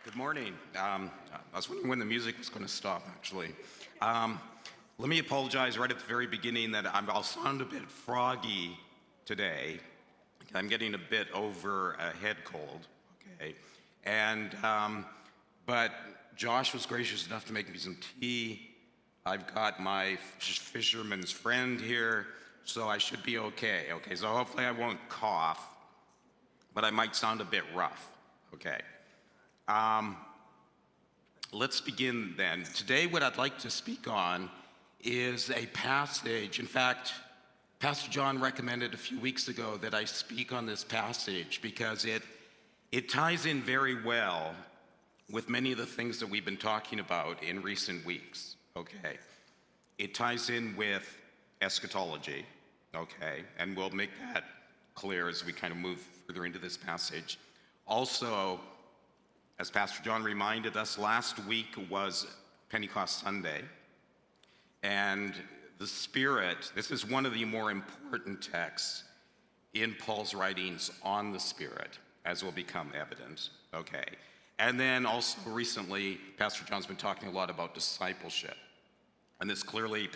Good morning. I was wondering when the music was going to stop, actually. Let me apologize right at the very beginning that I'll sound a bit froggy today. I'm getting a bit over a head cold, okay? But Josh was gracious enough to make me some tea. I've got my fisherman's friend here, so I should be okay, So hopefully I won't cough, but I might sound a bit rough, okay? Let's begin then. Today what I'd like to speak on is a passage. In fact, Pastor John recommended a few weeks ago that I speak on this passage because it ties in very well with many of the things that we've been talking about in recent weeks, okay? It ties in with eschatology, okay? And we'll make that clear as we kind of move further into this passage. Also, as Pastor John reminded us, last week was Pentecost Sunday, and the Spirit, this is one of the more important texts in Paul's writings on the Spirit, as will become evident, okay? And then also recently, Pastor John's been talking a lot about discipleship, and this passage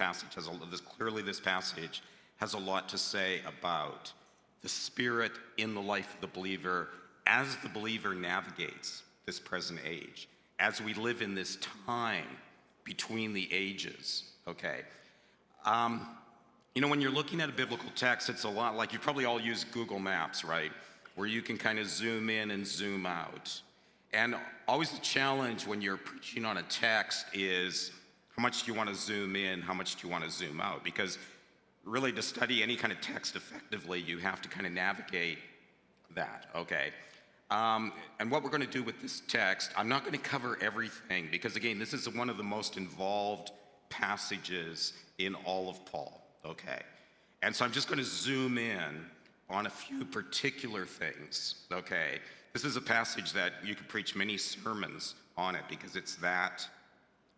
has a lot to say about the Spirit in the life of the believer as the believer navigates this present age, as we live in this time between the ages, okay? When you're looking at a biblical text, it's a lot like, you probably all use Google Maps, right? Where you can kind of zoom in and zoom out. And always the challenge when you're preaching on a text is, how much do you want to zoom in? How much do you want to zoom out? Because really to study any kind of text effectively, you have to kind of navigate that, okay? And what we're going to do with this text, I'm not going to cover everything because, again, this is one of the most involved passages in all of Paul, okay? And so I'm just going to zoom in on a few particular things, okay? This is a passage that you could preach many sermons on it because it's that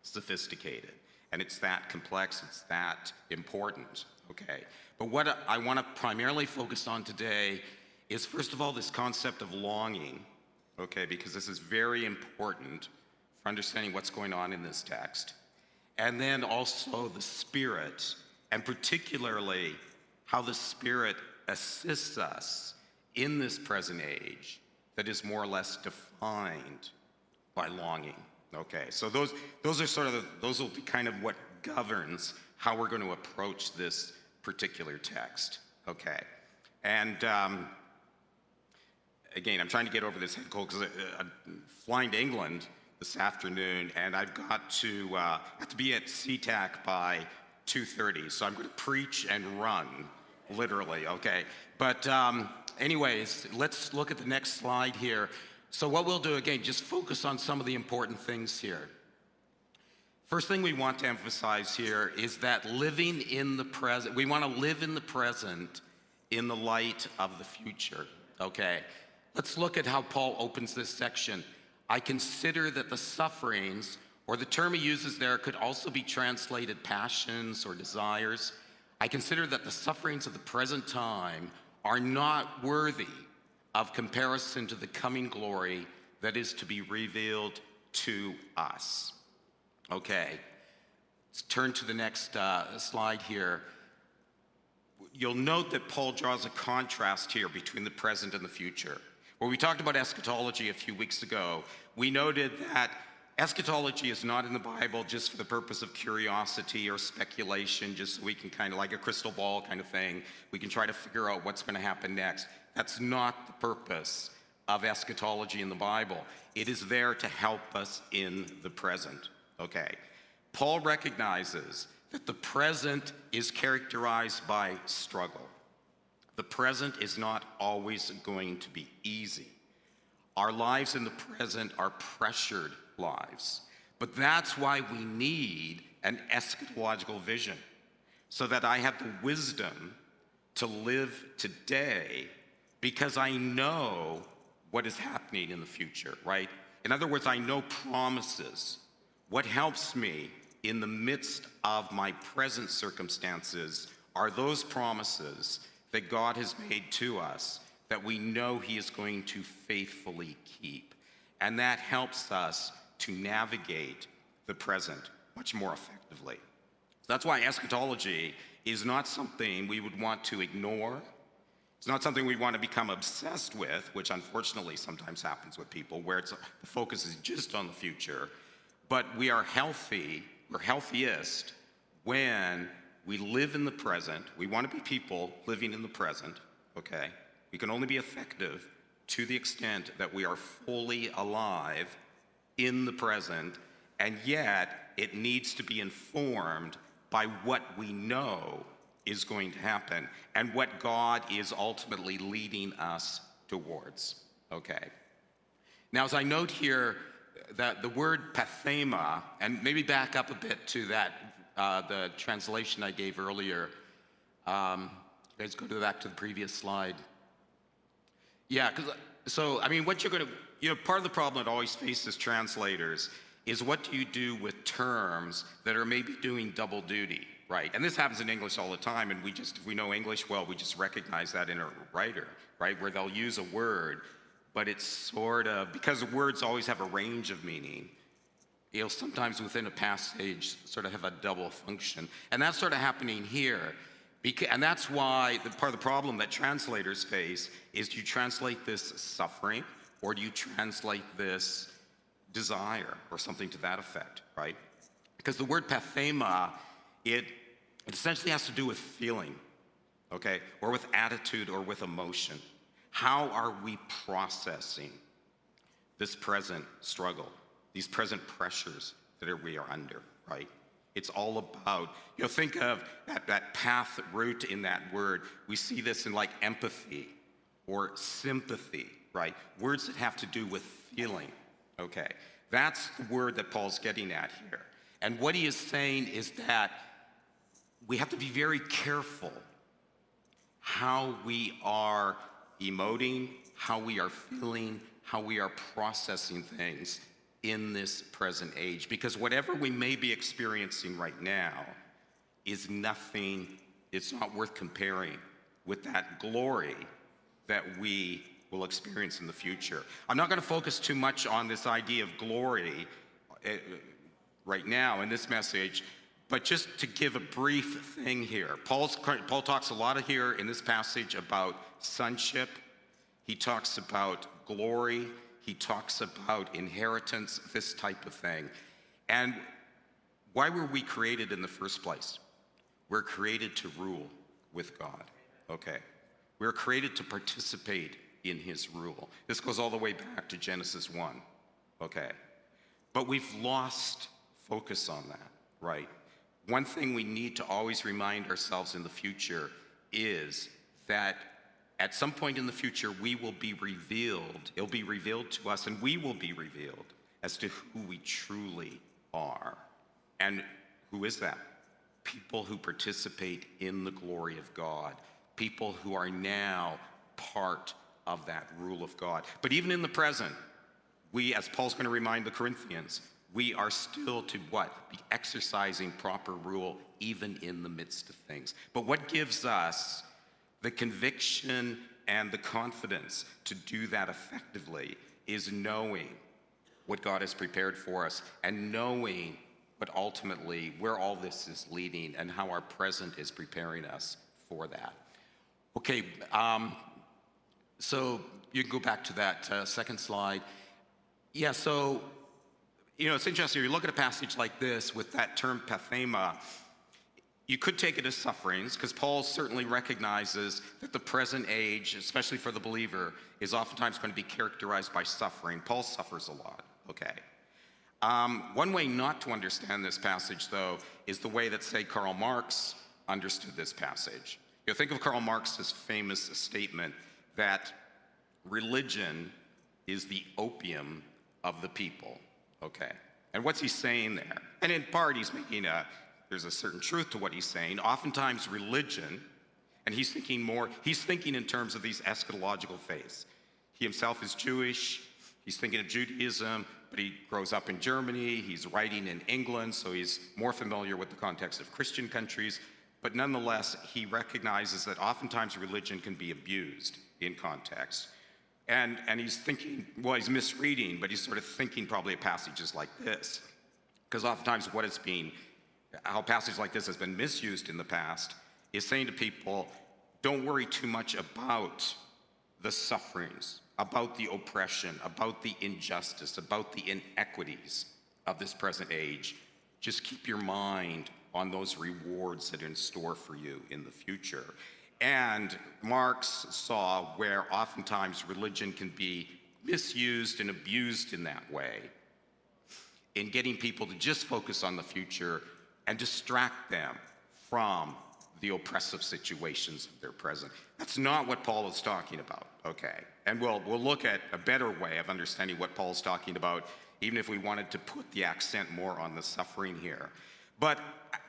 sophisticated and it's that complex, it's that important, okay? But what I want to primarily focus on today is, first of all, this concept of longing, okay, because this is very important for understanding what's going on in this text. And then also the Spirit, and particularly how the Spirit assists us in this present age that is more or less defined by longing, okay? So those will be kind of what governs how we're going to approach this particular text, okay? And again, I'm trying to get over this head cold because I'm flying to England this afternoon, and I've got to be at SeaTac by 2:30, so I'm going to preach and run, literally, okay? But anyways, let's look at the next slide here. So what we'll do, again, just focus on some of the important things here. First thing we want to emphasize here is that living in the present, we want to live in the present in the light of the future, okay? Let's look at how Paul opens this section. I consider that the sufferings, or the term he uses there could also be translated passions or desires. I consider that the sufferings of the present time are not worthy of comparison to the coming glory that is to be revealed to us. Okay, let's turn to the next slide here. You'll note that Paul draws a contrast here between the present and the future. When we talked about eschatology a few weeks ago, we noted that eschatology is not in the Bible just for the purpose of curiosity or speculation, just so we can kind of, like a crystal ball kind of thing, we can try to figure out what's going to happen next. That's not the purpose of eschatology in the Bible. It is there to help us in the present, okay? Paul recognizes that the present is characterized by struggle. The present is not always going to be easy. Our lives in the present are pressured lives. But that's why we need an eschatological vision, so that I have the wisdom to live today because I know what is happening in the future, right? In other words, I know promises. What helps me in the midst of my present circumstances are those promises that God has made to us that we know he is going to faithfully keep. And that helps us to navigate the present much more effectively. So that's why eschatology is not something we would want to ignore. It's not something we want to become obsessed with, which unfortunately sometimes happens with people, where the focus is just on the future. But we are healthy, we're healthiest when we live in the present. We want to be people living in the present, okay? We can only be effective to the extent that we are fully alive in the present, and yet it needs to be informed by what we know is going to happen and what God is ultimately leading us towards, okay? Now, as I note here, that the word pathema, and maybe back up a bit to that, the translation I gave earlier. Let's go back to the previous slide. Yeah, so, I mean, what you're gonna, part of the problem that always faces translators is what do you do with terms that are maybe doing double duty, right? And this happens in English all the time, and if we know English well, we just recognize that in a writer, right? Where they'll use a word, but it's sort of, because words always have a range of meaning, it'll sometimes within a passage sort of have a double function. And that's sort of happening here. And that's why part of the problem that translators face is, do you translate this suffering, or do you translate this desire, or something to that effect, right? Because the word pathema, it essentially has to do with feeling, okay? Or with attitude, or with emotion. How are we processing this present struggle, these present pressures that we are under, right? It's all about, think of that path root in that word. We see this in like empathy or sympathy, right? Words that have to do with feeling, okay? That's the word that Paul's getting at here. And what he is saying is that we have to be very careful how we are emoting, how we are feeling, how we are processing things in this present age. Because whatever we may be experiencing right now is nothing, it's not worth comparing with that glory that we will experience in the future. I'm not going to focus too much on this idea of glory right now in this message, but just to give a brief thing here. Paul talks a lot here in this passage about sonship. He talks about glory. He talks about inheritance, this type of thing. And why were we created in the first place? We're created to rule with God, okay? We're created to participate in his rule. This goes all the way back to Genesis 1, okay? But we've lost focus on that, right? One thing we need to always remind ourselves in the future is that at some point in the future, we will be revealed. It'll be revealed to us, and we will be revealed as to who we truly are. And who is that? People who participate in the glory of God. People who are now part of that rule of God. But even in the present, we, as Paul's going to remind the Corinthians, we are still to what? Be exercising proper rule even in the midst of things. But what gives us the conviction and the confidence to do that effectively is knowing what God has prepared for us and knowing what ultimately where all this is leading and how our present is preparing us for that. Okay, so you can go back to that second slide. Yeah, so, it's interesting. You look at a passage like this with that term pathema, you could take it as sufferings, because Paul certainly recognizes that the present age, especially for the believer, is oftentimes going to be characterized by suffering. Paul suffers a lot, okay? One way not to understand this passage, though, is the way that, say, Karl Marx understood this passage. Think of Karl Marx's famous statement that religion is the opium of the people, okay? And what's he saying there? And in part, he's making there's a certain truth to what he's saying. Oftentimes religion, and he's thinking in terms of these eschatological faiths. He himself is Jewish, he's thinking of Judaism, but he grows up in Germany, he's writing in England, so he's more familiar with the context of Christian countries, but nonetheless, he recognizes that oftentimes religion can be abused in context. And he's thinking, well, he's misreading, but he's sort of thinking probably of passages like this. Because oftentimes how a passage like this has been misused in the past is saying to people, don't worry too much about the sufferings, about the oppression, about the injustice, about the inequities of this present age. Just keep your mind on those rewards that are in store for you in the future. And Marx saw where oftentimes religion can be misused and abused in that way, in getting people to just focus on the future and distract them from the oppressive situations of their present. That's not what Paul is talking about, okay? And we'll look at a better way of understanding what Paul's talking about, even if we wanted to put the accent more on the suffering here. But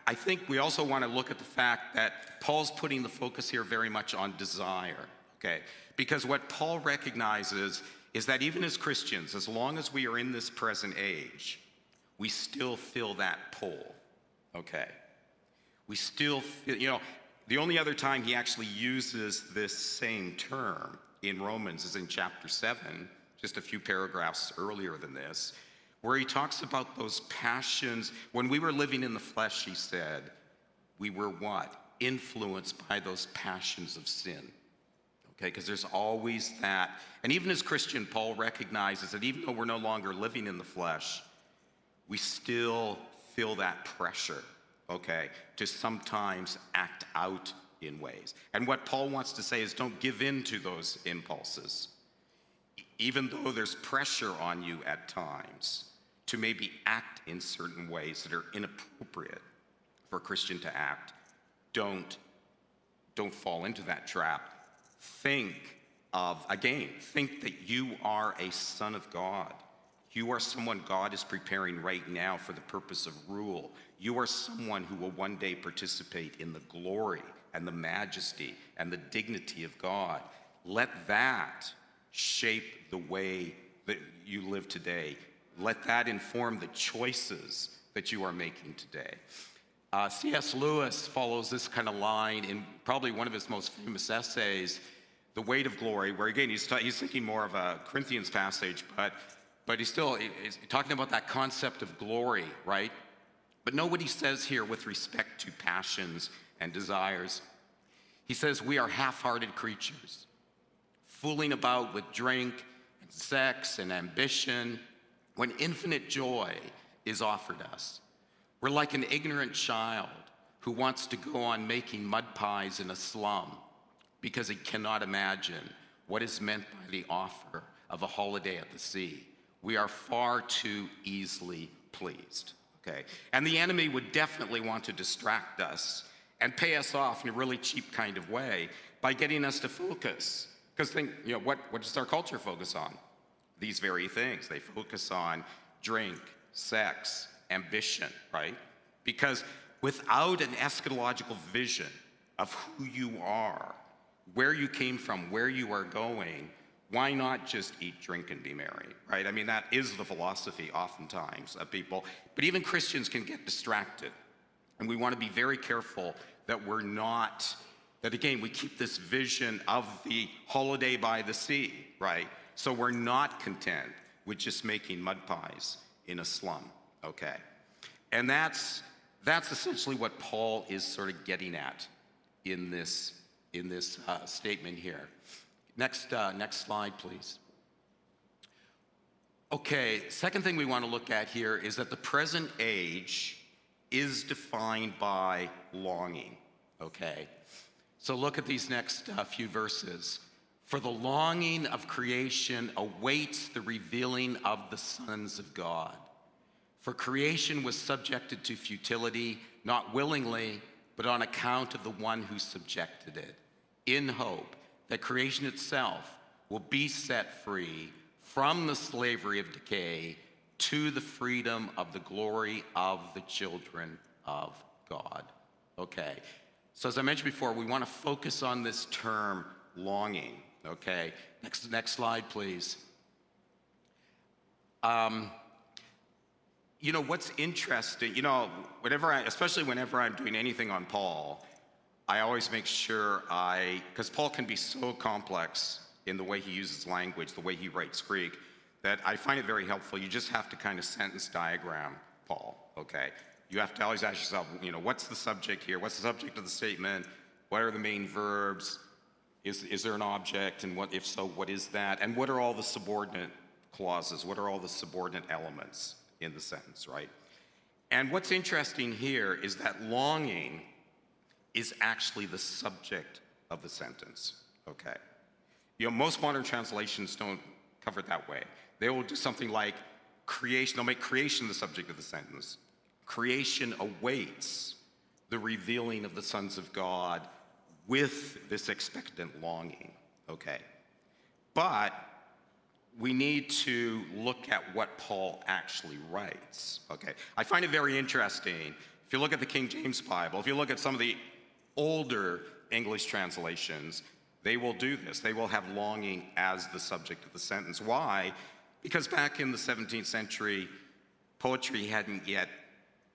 I think we also want to look at the fact that Paul's putting the focus here very much on desire, okay? Because what Paul recognizes is that even as Christians, as long as we are in this present age, we still feel that pull, okay? We still feel, the only other time he actually uses this same term in Romans is in chapter 7, just a few paragraphs earlier than this, where he talks about those passions. When we were living in the flesh, he said, we were what? Influenced by those passions of sin. Okay, because there's always that. And even as Christian, Paul recognizes that even though we're no longer living in the flesh, we still feel that pressure, okay, to sometimes act out in ways. And what Paul wants to say is don't give in to those impulses, even though there's pressure on you at times to maybe act in certain ways that are inappropriate for a Christian to act. Don't fall into that trap. Think that you are a son of God. You are someone God is preparing right now for the purpose of rule. You are someone who will one day participate in the glory and the majesty and the dignity of God. Let that shape the way that you live today. Let that inform the choices that you are making today. C.S. Lewis follows this kind of line in probably one of his most famous essays, The Weight of Glory, where again, he's thinking more of a Corinthians passage, but he's talking about that concept of glory, right? But know what he says here with respect to passions and desires. He says, we are half-hearted creatures, fooling about with drink and sex and ambition, when infinite joy is offered us. We're like an ignorant child who wants to go on making mud pies in a slum because he cannot imagine what is meant by the offer of a holiday at the sea. We are far too easily pleased, okay? And the enemy would definitely want to distract us and pay us off in a really cheap kind of way by getting us to focus. Because think, what does our culture focus on? These very things. They focus on drink, sex, ambition, right? Because without an eschatological vision of who you are, where you came from, where you are going, why not just eat, drink, and be merry, right? I mean, that is the philosophy oftentimes of people. But even Christians can get distracted. And we want to be very careful that again, we keep this vision of the holiday by the sea, right? So we're not content with just making mud pies in a slum, okay? And that's essentially what Paul is sort of getting at in this statement here. Next slide, please. Okay, second thing we want to look at here is that the present age is defined by longing, okay? So look at these next few verses. For the longing of creation awaits the revealing of the sons of God. For creation was subjected to futility, not willingly, but on account of the one who subjected it, in hope that creation itself will be set free from the slavery of decay to the freedom of the glory of the children of God. Okay, so as I mentioned before, we want to focus on this term longing. Okay, next slide, please. What's interesting, especially whenever I'm doing anything on Paul, I always make sure because Paul can be so complex in the way he uses language, the way he writes Greek, that I find it very helpful. You just have to kind of sentence diagram Paul, okay? You have to always ask yourself, what's the subject here? What's the subject of the statement? What are the main verbs? Is there an object? And if so, what is that? And what are all the subordinate clauses? What are all the subordinate elements in the sentence, right? And what's interesting here is that longing is actually the subject of the sentence, okay? Most modern translations don't cover it that way. They will do something like creation. They'll make creation the subject of the sentence. Creation awaits the revealing of the sons of God with this expectant longing, okay? But we need to look at what Paul actually writes, okay? I find it very interesting. If you look at the King James Bible, if you look at some of the older English translations, they will do this. They will have longing as the subject of the sentence. Why? Because back in the 17th century, poetry hadn't yet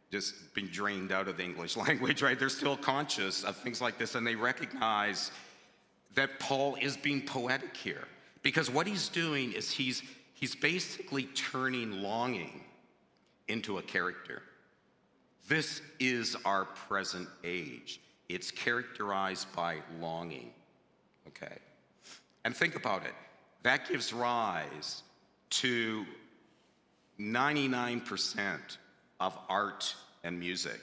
just been drained out of the English language, right? They're still conscious of things like this, and they recognize that Paul is being poetic here. Because what he's doing is he's basically turning longing into a character. This is our present age. It's characterized by longing, okay? And think about it. That gives rise to 99% of art and music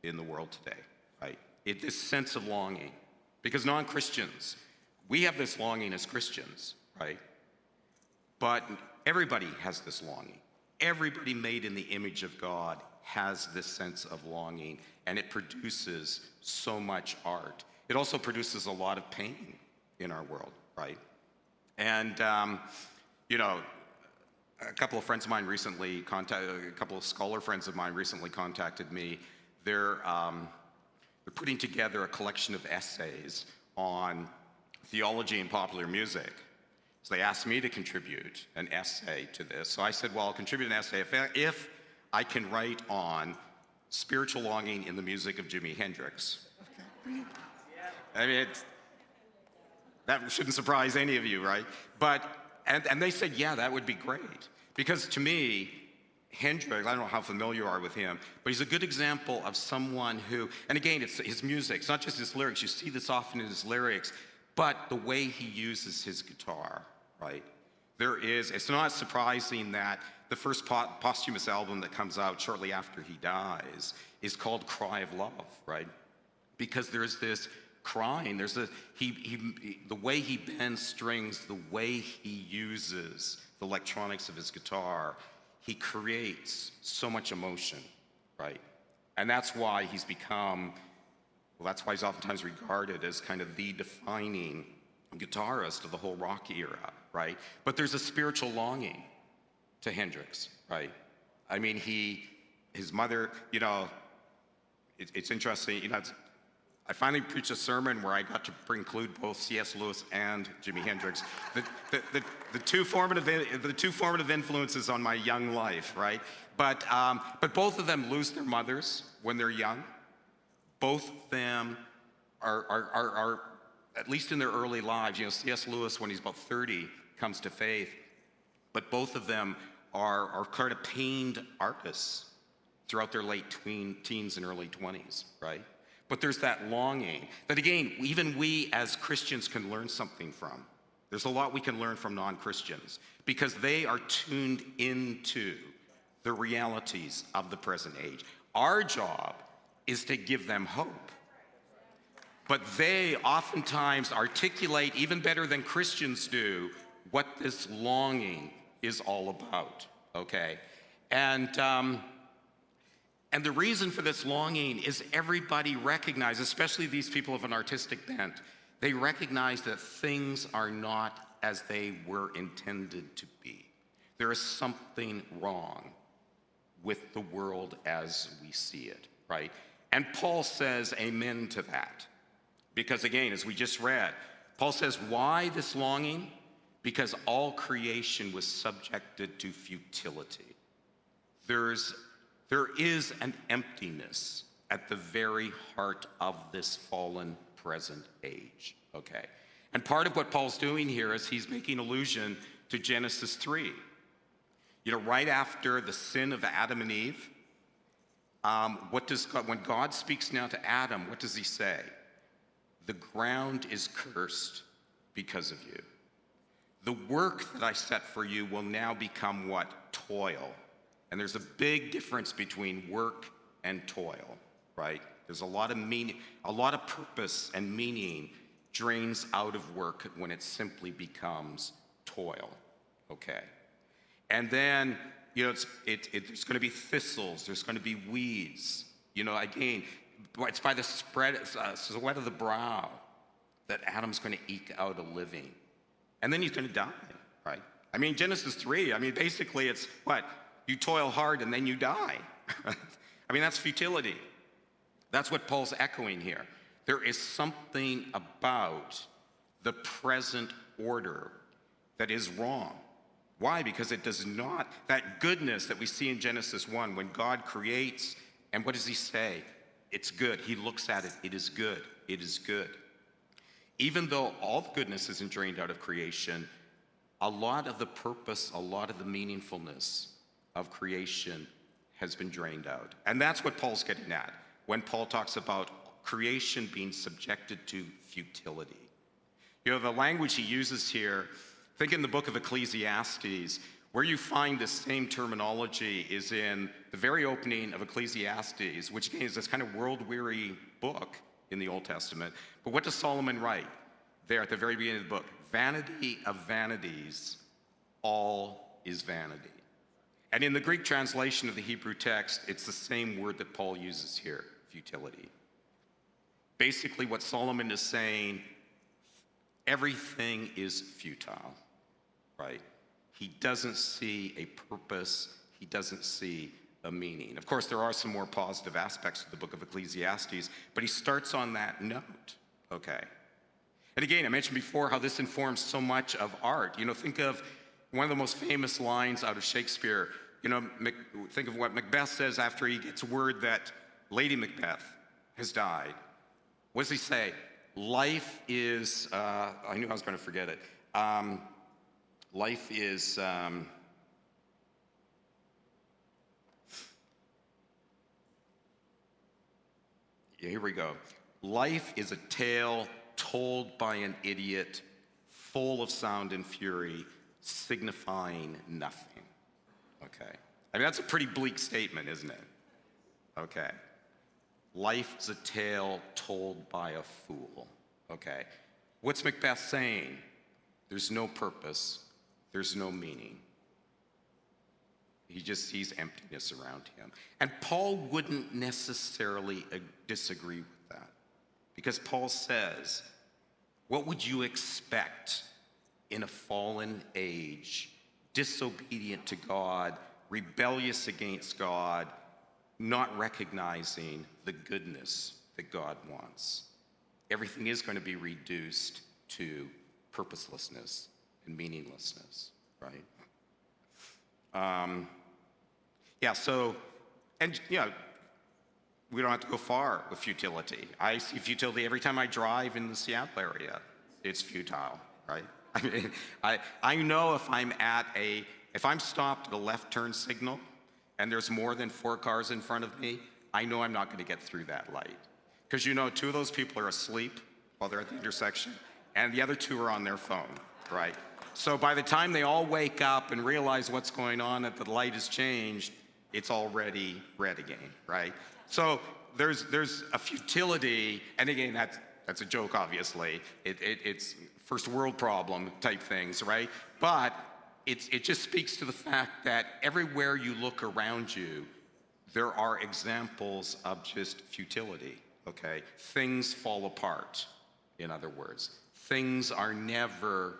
in the world today, right? This sense of longing. Because non-Christians, we have this longing as Christians, right? But everybody has this longing. Everybody made in the image of God has this sense of longing, and it produces so much art. It also produces a lot of pain in our world, right? And, a couple of friends of mine recently a couple of scholar friends of mine recently contacted me. They're putting together a collection of essays on theology and popular music. So they asked me to contribute an essay to this. So I said, well, I'll contribute an essay if I can write on spiritual longing in the music of Jimi Hendrix. Okay. I mean, that shouldn't surprise any of you, right? And they said, yeah, that would be great. Because to me, Hendrix, I don't know how familiar you are with him, but he's a good example of someone who, and again, it's his music. It's not just his lyrics. You see this often in his lyrics, but the way he uses his guitar, right? It's not surprising that the first posthumous album that comes out shortly after he dies is called Cry of Love, right? Because there's this crying, the way he bends strings, the way he uses the electronics of his guitar, he creates so much emotion, right? And that's why he's oftentimes regarded as kind of the defining guitarist of the whole rock era, right? But there's a spiritual longing to Hendrix, right? I mean, his mother, it's interesting, I finally preached a sermon where I got to include both C.S. Lewis and Jimi Hendrix, the two formative influences on my young life, right? But both of them lose their mothers when they're young. Both of them are at least in their early lives. C.S. Lewis, when he's about 30, comes to faith, but both of them are kind of pained artists throughout their late teens and early 20s, right? But there's that longing that, again, even we as Christians can learn something from. There's a lot we can learn from non-Christians because they are tuned into the realities of the present age. Our job is to give them hope. But they oftentimes articulate, even better than Christians do, what this longing is all about, okay? And the reason for this longing is everybody recognizes, especially these people of an artistic bent, they recognize that things are not as they were intended to be. There is something wrong with the world as we see it, right? And Paul says amen to that. Because again, as we just read, Paul says, why this longing? Because all creation was subjected to futility. There is an emptiness at the very heart of this fallen present age, okay? And part of what Paul's doing here is he's making allusion to Genesis 3. Right after the sin of Adam and Eve, when God speaks now to Adam, what does he say? The ground is cursed because of you. The work that I set for you will now become what? Toil. And there's a big difference between work and toil, right? There's a lot of meaning, a lot of purpose and meaning drains out of work when it simply becomes toil, okay? And then, there's going to be thistles, there's going to be weeds. Again, it's by the sweat of the brow that Adam's going to eke out a living. And then he's going to die, right? Genesis 3, basically it's what? You toil hard and then you die. That's futility. That's what Paul's echoing here. There is something about the present order that is wrong. Why? Because it does not, that goodness that we see in Genesis 1, when God creates, and what does he say? It's good. He looks at it. It is good. It is good. Even though all the goodness isn't drained out of creation, a lot of the purpose, a lot of the meaningfulness of creation has been drained out. And that's what Paul's getting at when Paul talks about creation being subjected to futility. The language he uses here, think in the book of Ecclesiastes, where you find this same terminology is in the very opening of Ecclesiastes, which again is this kind of world-weary book in the Old Testament. But what does Solomon write there at the very beginning of the book? Vanity of vanities, all is vanity. And in the Greek translation of the Hebrew text, it's the same word that Paul uses here, futility. Basically, what Solomon is saying, everything is futile, right? He doesn't see a purpose. He doesn't see a meaning. Of course, there are some more positive aspects of the book of Ecclesiastes, but he starts on that note, okay? And again, I mentioned before how this informs so much of art. Think of one of the most famous lines out of Shakespeare. Think of what Macbeth says after he gets word that Lady Macbeth has died. What does he say? Life is, I knew I was going to forget it. Life is, here we go. Life is a tale told by an idiot, full of sound and fury, signifying nothing. Okay. That's a pretty bleak statement, isn't it? Okay. Life is a tale told by a fool. Okay. What's Macbeth saying? There's no purpose. There's no meaning. He just sees emptiness around him. And Paul wouldn't necessarily disagree with that. Because Paul says, what would you expect in a fallen age, disobedient to God, rebellious against God, not recognizing the goodness that God wants? Everything is going to be reduced to purposelessness and meaninglessness, right? We don't have to go far with futility. I see futility every time I drive in the Seattle area. It's futile, right? I know if I'm stopped at a left turn signal and there's more than 4 cars in front of me, I know I'm not going to get through that light. Because 2 of those people are asleep while they're at the intersection, and the other 2 are on their phone, right? So by the time they all wake up and realize what's going on, that the light has changed, it's already red again, right? So there's a futility, and again, that's a joke, obviously. It's first world problem type things, right? But it just speaks to the fact that everywhere you look around you, there are examples of just futility, okay? Things fall apart, in other words. Things are never,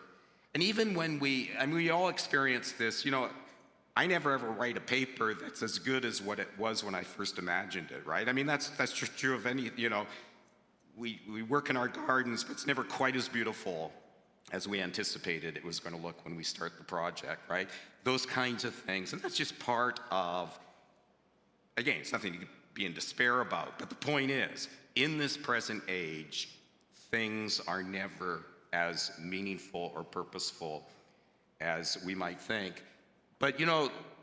and even when we all experience this, I never ever write a paper that's as good as what it was when I first imagined it, right? That's just true of any, we work in our gardens, but it's never quite as beautiful as we anticipated it was going to look when we start the project, right? Those kinds of things, and that's just part of, again, it's nothing to be in despair about, but the point is, in this present age, things are never as meaningful or purposeful as we might think. But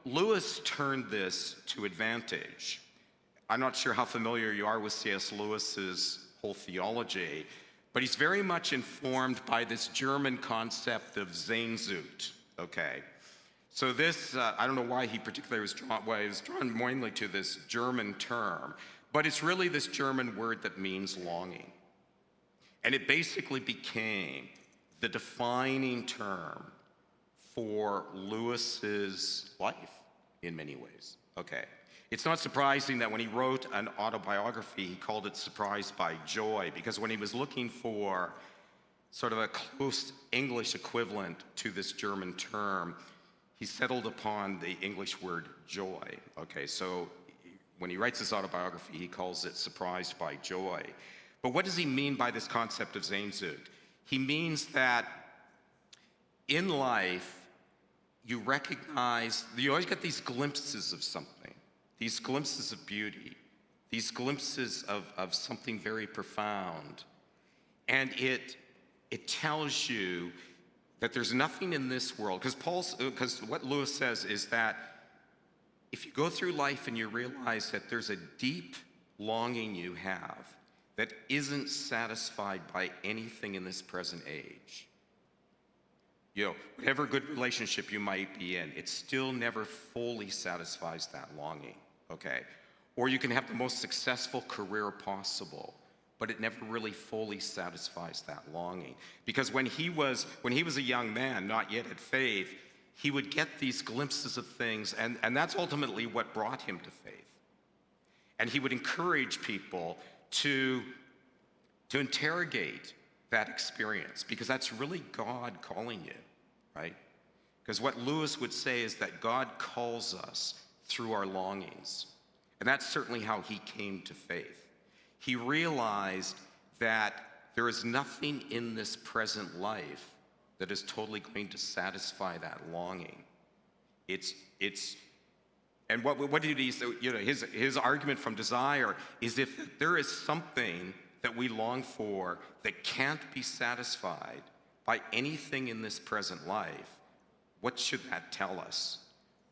Lewis turned this to advantage. I'm not sure how familiar you are with C.S. Lewis's whole theology, but he's very much informed by this German concept of Sehnsucht, okay? So this, I don't know why he particularly was drawn mainly to this German term, but it's really this German word that means longing. And it basically became the defining term for Lewis's life in many ways, okay? It's not surprising that when he wrote an autobiography, he called it Surprised by Joy, because when he was looking for sort of a close English equivalent to this German term, he settled upon the English word joy. Okay, so when he writes this autobiography, he calls it Surprised by Joy. But what does he mean by this concept of Sehnsucht? He means that in life, you always get these glimpses of something, these glimpses of beauty, these glimpses of something very profound. And it tells you that there's nothing in this world, because what Lewis says is that if you go through life and you realize that there's a deep longing you have that isn't satisfied by anything in this present age, whatever good relationship you might be in, it still never fully satisfies that longing, okay? Or you can have the most successful career possible, but it never really fully satisfies that longing. Because when he was a young man, not yet at faith, he would get these glimpses of things, and that's ultimately what brought him to faith. And he would encourage people to interrogate that experience, because that's really God calling you, right? Because what Lewis would say is that God calls us through our longings. And that's certainly how he came to faith. He realized that there is nothing in this present life that is totally going to satisfy that longing. And what did he say? His argument from desire is if there is something that we long for that can't be satisfied by anything in this present life, what should that tell us?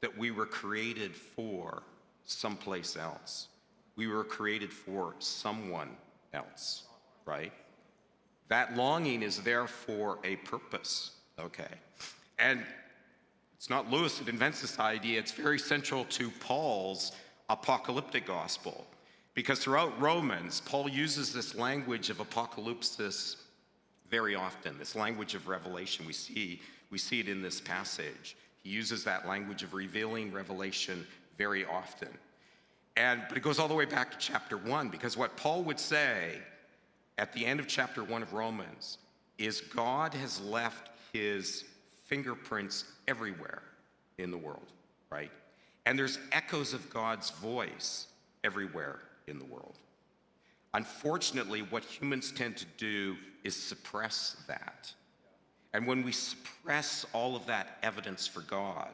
That we were created for someplace else. We were created for someone else, right? That longing is there for a purpose, okay? And it's not Lewis that invents this idea. It's very central to Paul's apocalyptic gospel, because throughout Romans, Paul uses this language of apocalypsis very often, this language of revelation. We see it in this passage. He uses that language of revealing revelation very often. But it goes all the way back to chapter 1, because what Paul would say at the end of chapter 1 of Romans is God has left his fingerprints everywhere in the world, right? And there's echoes of God's voice everywhere in the world. Unfortunately, what humans tend to do is suppress that. And when we suppress all of that evidence for God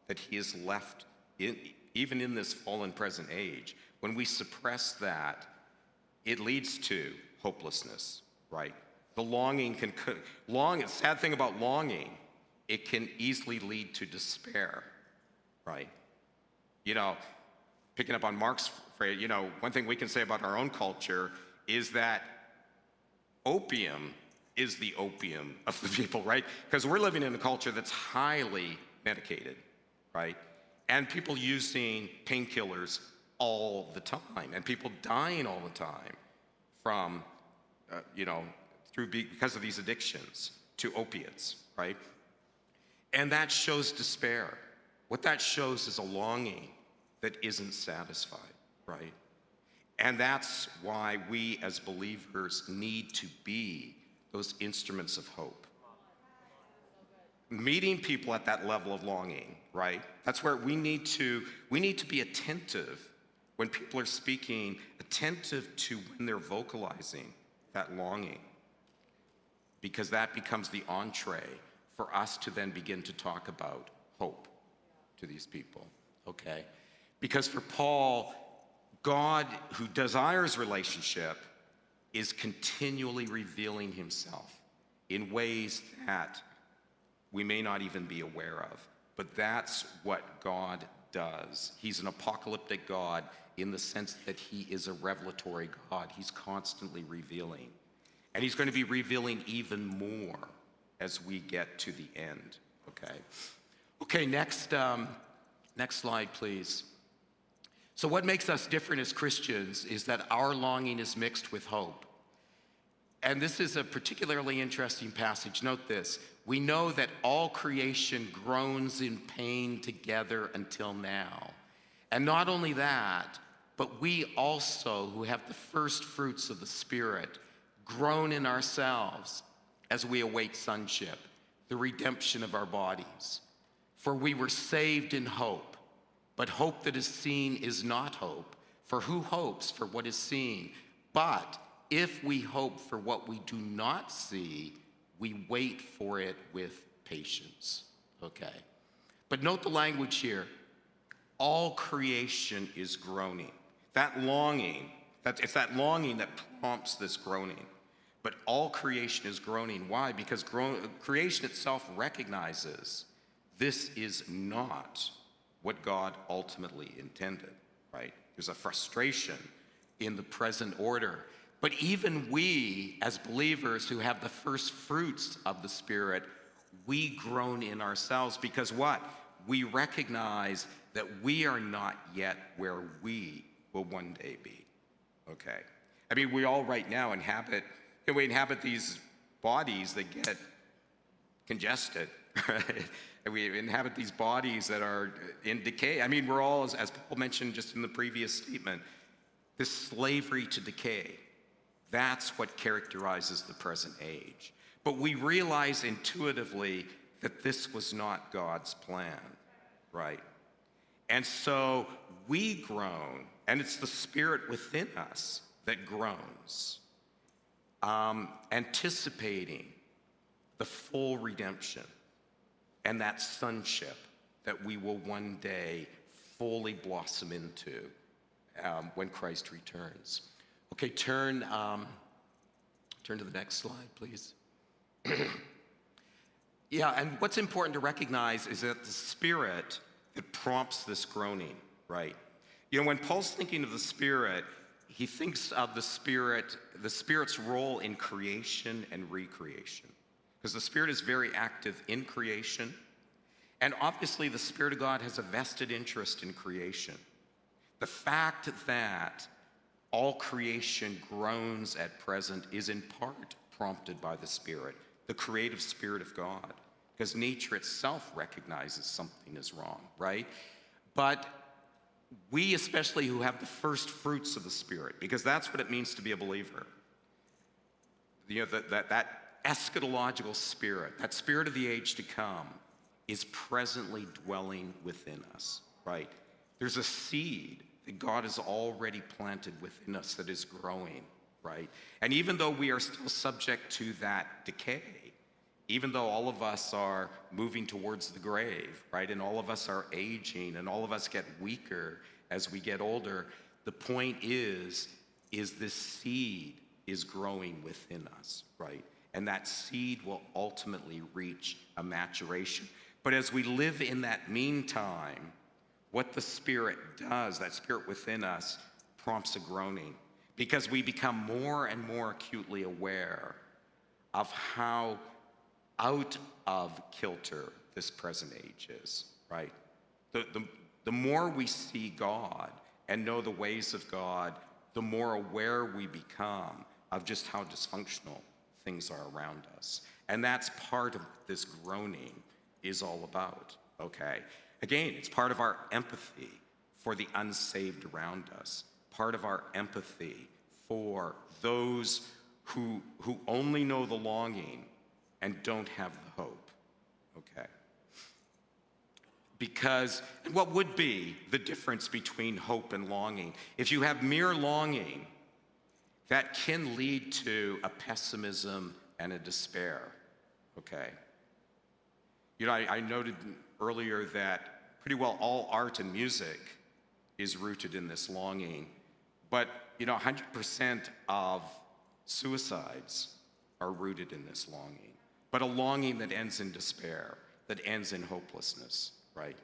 that he has left even in this fallen present age, when we suppress that, it leads to hopelessness, right? The sad thing about longing, it can easily lead to despair, right? Picking up on Mark's phrase, one thing we can say about our own culture is that opium is the opium of the people, right? Because we're living in a culture that's highly medicated, right? And people using painkillers all the time, and people dying all the time from, because of these addictions to opiates, right? And that shows despair. What that shows is a longing that isn't satisfied, right? And that's why we as believers need to be those instruments of hope. Meeting people at that level of longing, right? That's where we need to be attentive when people are speaking, attentive to when they're vocalizing that longing, because that becomes the entree for us to then begin to talk about hope to these people, okay? Because for Paul, God, who desires relationship, is continually revealing himself in ways that we may not even be aware of. But that's what God does. He's an apocalyptic God in the sense that he is a revelatory God. He's constantly revealing. And he's going to be revealing even more as we get to the end, okay? Okay, next slide, please. So what makes us different as Christians is that our longing is mixed with hope. And this is a particularly interesting passage. Note this. We know that all creation groans in pain together until now. And not only that, but we also, who have the first fruits of the Spirit, groan in ourselves as we await sonship, the redemption of our bodies. For we were saved in hope, but hope that is seen is not hope. For who hopes for what is seen? But if we hope for what we do not see, we wait for it with patience. Okay. But note the language here. All creation is groaning. That longing, it's that longing that prompts this groaning. But all creation is groaning. Why? Because creation itself recognizes this is not what God ultimately intended, right? There's a frustration in the present order. But even we, as believers who have the first fruits of the Spirit, we groan in ourselves because what? We recognize that we are not yet where we will one day be, okay? I mean, we all right now inhabit these bodies that get congested, right? And we inhabit these bodies that are in decay. I mean, we're all, as Paul mentioned just in the previous statement, this slavery to decay. That's what characterizes the present age. But we realize intuitively that this was not God's plan, right? And so we groan, and it's the Spirit within us that groans, anticipating the full redemption and that sonship that we will one day fully blossom into when Christ returns. Okay, turn to the next slide, please. Yeah, and what's important to recognize is that the Spirit that prompts this groaning, right? You know, when Paul's thinking of the Spirit, he thinks of the Spirit's role in creation and recreation. Because the Spirit is very active in creation, and obviously the Spirit of God has a vested interest in creation. The fact that all creation groans at present is in part prompted by the Spirit, the creative Spirit of God, because nature itself recognizes something is wrong, right? But we, especially who have the first fruits of the Spirit, because that's what it means to be a believer, you know, that eschatological spirit, that spirit of the age to come, is presently dwelling within us, right? There's a seed that God has already planted within us that is growing, right? And even though we are still subject to that decay, even though all of us are moving towards the grave, right? And all of us are aging and all of us get weaker as we get older, the point is this seed is growing within us, right? And that seed will ultimately reach a maturation. But as we live in that meantime, what the Spirit does, that Spirit within us, prompts a groaning because we become more and more acutely aware of how out of kilter this present age is, right? The more we see God and know the ways of God, the more aware we become of just how dysfunctional things are around us. And that's part of this groaning is all about, okay? Again, it's part of our empathy for the unsaved around us, part of our empathy for those who only know the longing and don't have the hope, okay? Because what would be the difference between hope and longing? If you have mere longing, that can lead to a pessimism and a despair, okay? You know, I noted earlier that pretty well all art and music is rooted in this longing, but, you know, 100% of suicides are rooted in this longing. but a longing that ends in despair, that ends in hopelessness, right?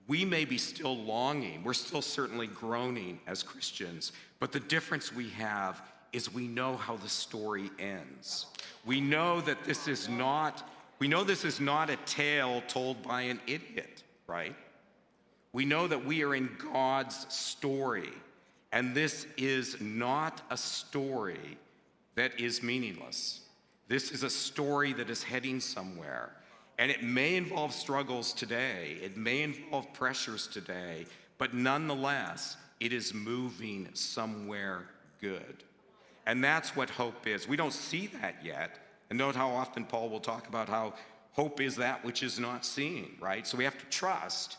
We may be still longing, we're still certainly groaning as Christians, but the difference we have is we know how the story ends. We know that this is not a tale told by an idiot, right? We know that we are in God's story, and this is not a story that is meaningless. This is a story that is heading somewhere, and it may involve struggles today, it may involve pressures today, but nonetheless, it is moving somewhere good. And that's what hope is. We don't see that yet, and note how often Paul will talk about how hope is that which is not seen, right? So we have to trust.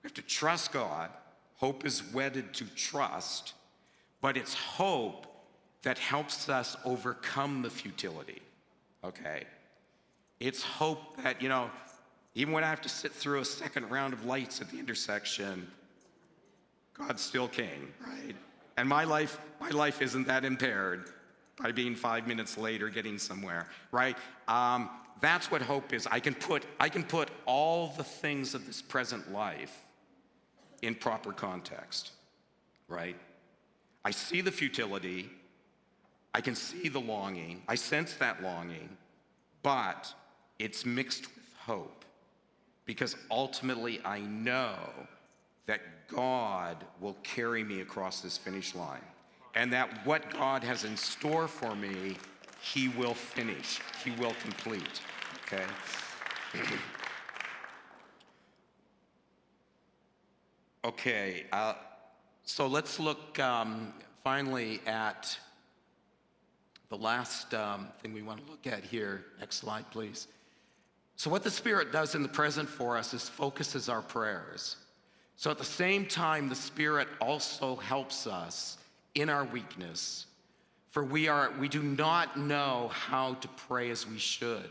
We have to trust God. Hope is wedded to trust, but it's hope that helps us overcome the futility, okay? It's hope that, even when I have to sit through a second round of lights at the intersection, God's still king, right? And my life isn't that impaired by being 5 minutes late or getting somewhere, right? That's what hope is. I can put all the things of this present life in proper context, right? I see the futility, I can see the longing, I sense that longing, but it's mixed with hope, because ultimately I know that God will carry me across this finish line, and that what God has in store for me, he will finish, he will complete, okay? Okay, so let's look finally at the last thing we want to look at here. Next slide, please. So what the Spirit does in the present for us is focuses our prayers. So at the same time, the Spirit also helps us in our weakness, for we do not know how to pray as we should,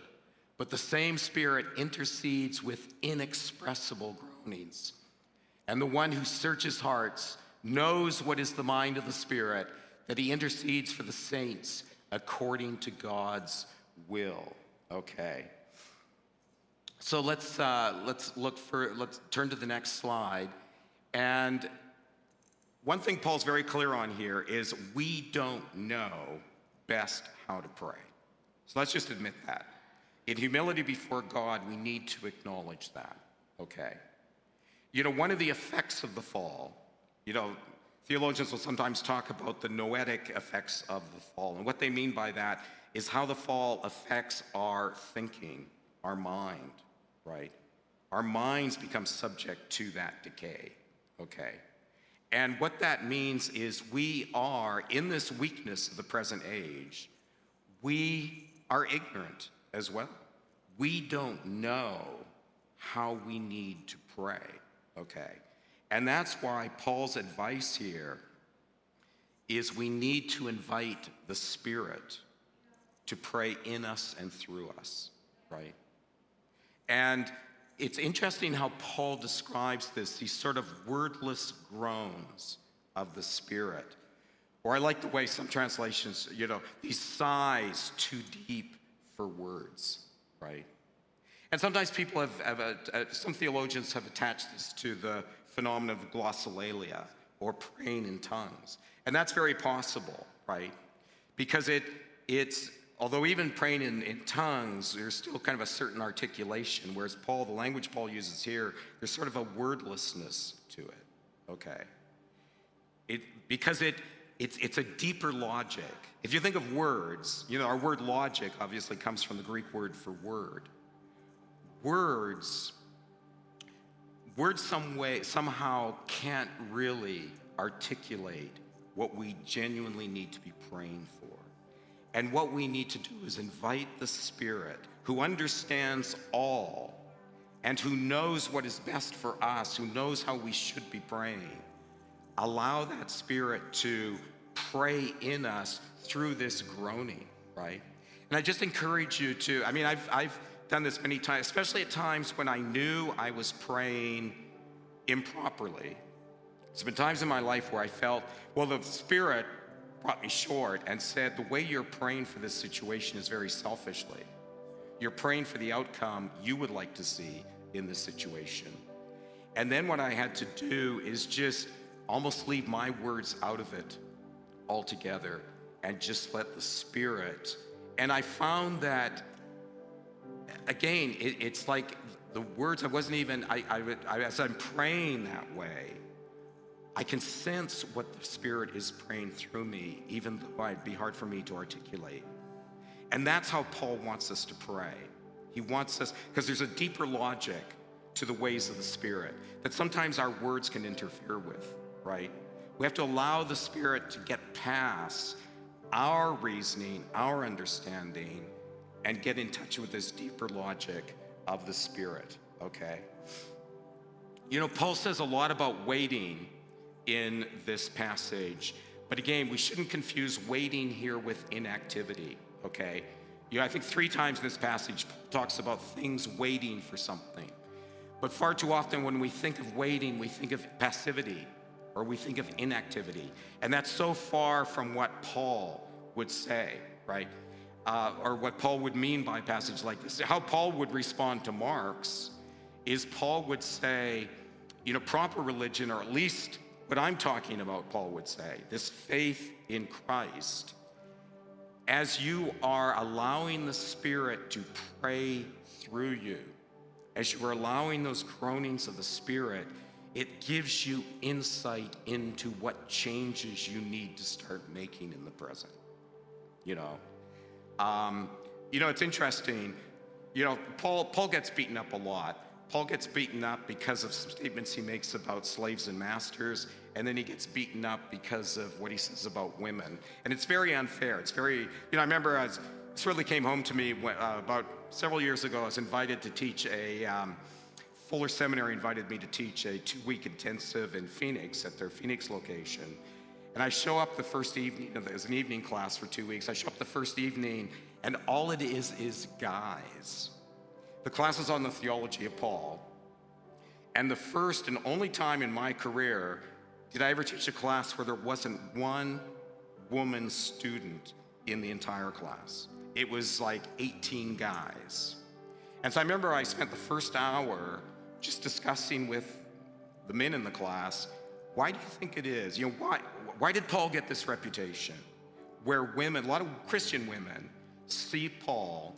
but the same Spirit intercedes with inexpressible groanings. And the one who searches hearts knows what is the mind of the Spirit, that he intercedes for the saints according to God's will. Okay. So let's turn to the next slide. And one thing Paul's very clear on here is we don't know best how to pray. So let's just admit that. In humility before God, we need to acknowledge that. Okay. One of the effects of the fall, theologians will sometimes talk about the noetic effects of the fall. And what they mean by that is how the fall affects our thinking, our mind, right? Our minds become subject to that decay, okay? And what that means is we are, in this weakness of the present age, we are ignorant as well. We don't know how we need to pray, okay? And that's why Paul's advice here is we need to invite the Spirit to pray in us and through us, right? And it's interesting how Paul describes this, these sort of wordless groans of the Spirit. Or I like the way some translations, these sighs too deep for words, right? And sometimes people some theologians have attached this to the phenomenon of glossolalia, or praying in tongues. And that's very possible, right? Because it's although even praying in tongues, there's still kind of a certain articulation, whereas the language Paul uses here, there's sort of a wordlessness to it, okay? Because it's a deeper logic. If you think of words, our word logic obviously comes from the Greek word for word. Words somehow can't really articulate what we genuinely need to be praying for. And what we need to do is invite the Spirit, who understands all and who knows what is best for us, who knows how we should be praying. Allow that Spirit to pray in us through this groaning, right? And I just encourage you to, I've done this many times, especially at times when I knew I was praying improperly. There's been times in my life where I felt, the Spirit brought me short and said, the way you're praying for this situation is very selfishly. you're praying for the outcome you would like to see in this situation. And then what I had to do is just almost leave my words out of it altogether and just let the Spirit. And I found that, again, it's like the words, I wasn't even, as I'm praying that way, I can sense what the Spirit is praying through me, even though it'd be hard for me to articulate. And that's how Paul wants us to pray. He wants us, because there's a deeper logic to the ways of the Spirit that sometimes our words can interfere with, right? We have to allow the Spirit to get past our reasoning, our understanding, and get in touch with this deeper logic of the Spirit, okay? You know, Paul says a lot about waiting in this passage, but again, we shouldn't confuse waiting here with inactivity, okay? You know, I think 3 times in this passage, Paul talks about things waiting for something. But far too often when we think of waiting, we think of passivity or we think of inactivity. And that's so far from what Paul would say, right? Or what Paul would mean by a passage like this. How Paul would respond to Mark's is Paul would say, you know, proper religion, or at least what I'm talking about, Paul would say, this faith in Christ, as you are allowing the Spirit to pray through you, as you are allowing those groanings of the Spirit, it gives you insight into what changes you need to start making in the present. You know, it's interesting. You know, Paul gets beaten up a lot. Paul gets beaten up because of some statements he makes about slaves and masters, and then he gets beaten up because of what he says about women. And it's very unfair. It's very, you know, I remember this really came home to me about several years ago. I was invited to teach Fuller Seminary invited me to teach a 2-week intensive in Phoenix at their Phoenix location. And I show up the first evening, it was an evening class for 2 weeks. I show up the first evening, and all it is guys. The class is on the theology of Paul. And the first and only time in my career did I ever teach a class where there wasn't one woman student in the entire class. It was like 18 guys. And so I remember I spent the first hour just discussing with the men in the class, why do you think it is? You know, why did Paul get this reputation where women, a lot of Christian women, see Paul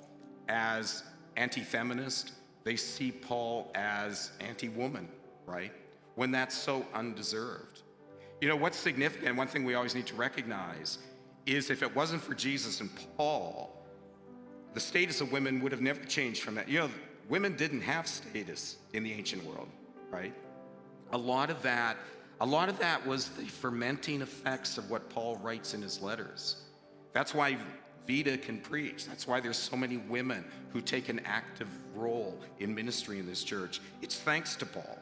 as anti-feminist? They see Paul as anti-woman, right? When that's so undeserved. You know, what's significant, one thing we always need to recognize is if it wasn't for Jesus and Paul, the status of women would have never changed from that. You know, women didn't have status in the ancient world, right? A lot of that was the fermenting effects of what Paul writes in his letters. That's why Vita can preach. That's why there's so many women who take an active role in ministry in this church. It's thanks to Paul.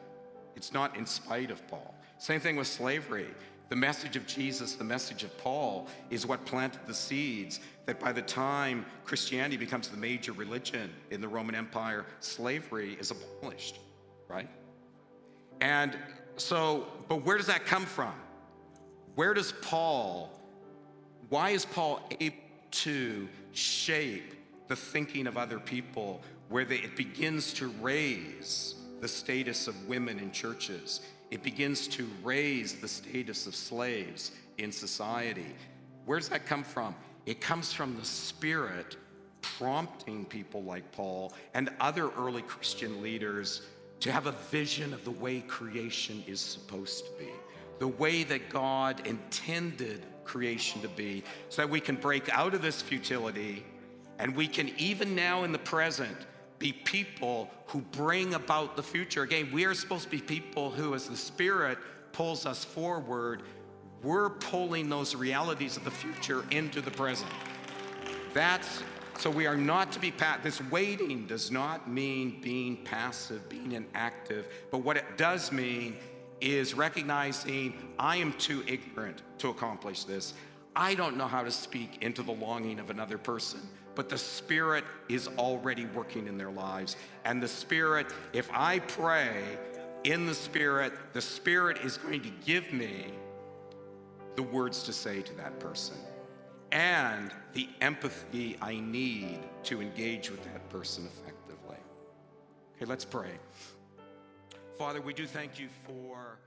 It's not in spite of Paul. Same thing with slavery. The message of Jesus, the message of Paul, is what planted the seeds that by the time Christianity becomes the major religion in the Roman Empire, slavery is abolished, right? And so, but where does that come from? Why is Paul able to shape the thinking of other people where it begins to raise the status of women in churches? It begins to raise the status of slaves in society. Where does that come from? It comes from the Spirit prompting people like Paul and other early Christian leaders to have a vision of the way creation is supposed to be, the way that God intended creation to be, so that we can break out of this futility and we can, even now in the present, be people who bring about the future. Again, we are supposed to be people who, as the Spirit pulls us forward, we're pulling those realities of the future into the present. So we are not to be this waiting does not mean being passive, being inactive, but what it does mean is recognizing I am too ignorant to accomplish this. I don't know how to speak into the longing of another person, but the Spirit is already working in their lives. And the Spirit, if I pray in the Spirit is going to give me the words to say to that person. and the empathy I need to engage with that person effectively. Okay, let's pray. Father, we do thank you for